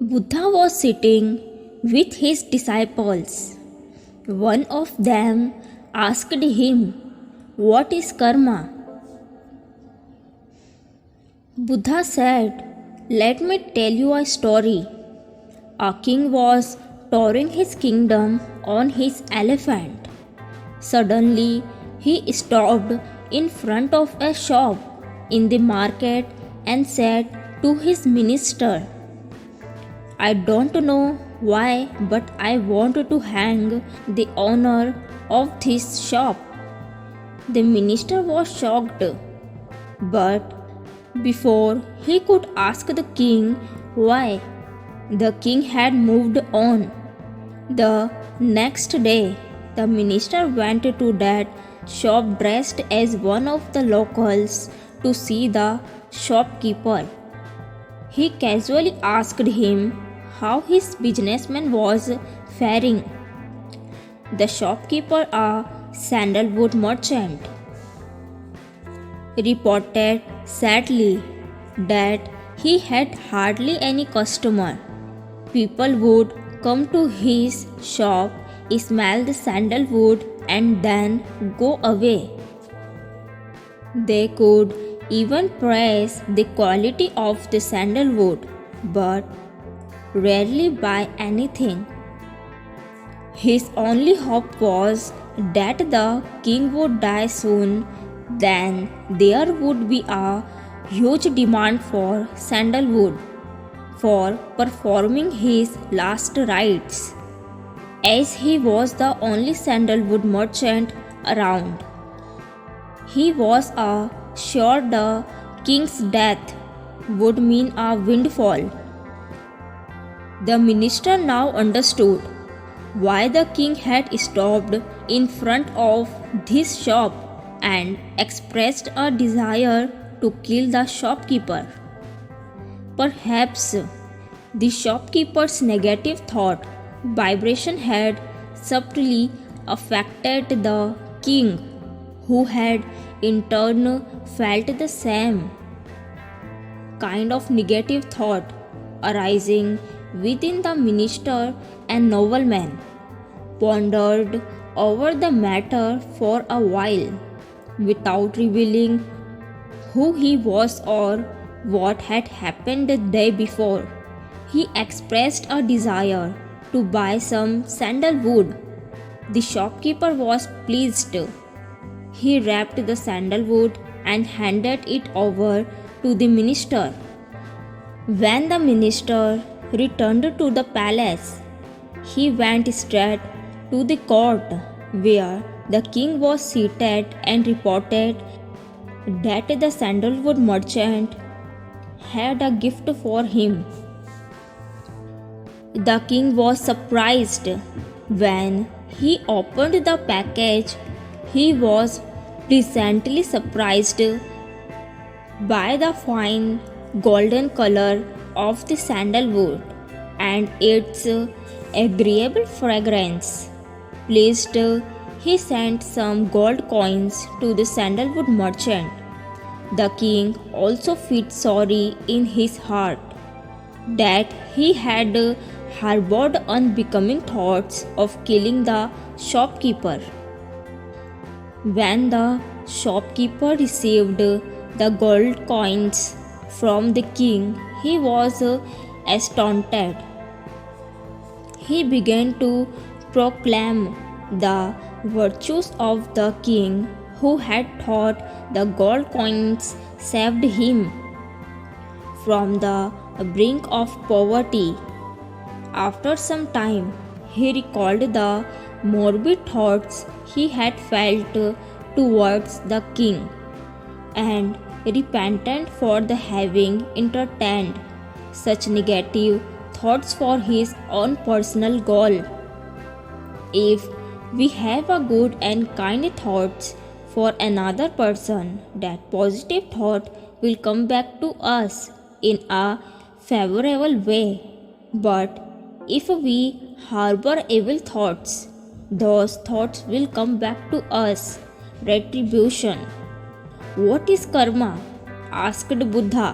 Buddha was sitting with his disciples. One of them asked him, "What is karma?" Buddha said, "Let me tell you a story. A king was touring his kingdom on his elephant. Suddenly, he stopped in front of a shop in the market and said to his minister, 'I don't know why, but I want to hang the owner of this shop.' The minister was shocked, but before he could ask the king why, the king had moved on. The next day, the minister went to that shop dressed as one of the locals to see the shopkeeper. He casually asked him how his businessman was faring. The shopkeeper, a sandalwood merchant, reported sadly that he had hardly any customer. People would come to his shop, smell the sandalwood, and then go away. They could even praise the quality of the sandalwood, but rarely buy anything. His only hope was that the king would die soon, then there would be a huge demand for sandalwood for performing his last rites, as he was the only sandalwood merchant around. He was sure the king's death would mean a windfall. The minister now understood why the king had stopped in front of this shop and expressed a desire to kill the shopkeeper. Perhaps the shopkeeper's negative thought vibration had subtly affected the king, who had in turn felt the same kind of negative thought arising within the minister and nobleman pondered over the matter for a while without revealing who he was or what had happened the day before. He expressed a desire to buy some sandalwood. The shopkeeper was pleased. He wrapped the sandalwood and handed it over to the minister. When the minister returned to the palace, he went straight to the court where the king was seated and reported that the sandalwood merchant had a gift for him. The king was surprised when he opened the package. He was pleasantly surprised by the fine golden color of the sandalwood and its agreeable fragrance. Pleased, he sent some gold coins to the sandalwood merchant. The king also felt sorry in his heart that he had harbored unbecoming thoughts of killing the shopkeeper. When the shopkeeper received the gold coins from the king, he was astounded. He began to proclaim the virtues of the king who had thought the gold coins saved him from the brink of poverty. After some time, he recalled the morbid thoughts he had felt towards the king and repented for the having entertained such negative thoughts for his own personal goal. If we have a good and kind thoughts for another person, that positive thought will come back to us in a favorable way. But if we harbor evil thoughts, those thoughts will come back to us. Retribution. "What is karma?" asked Buddha.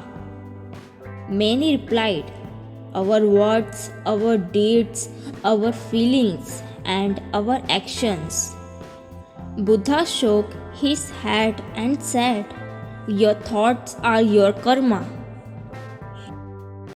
Many replied, our words, our deeds, our feelings, and our actions. Buddha shook his head and said, "Your thoughts are your karma."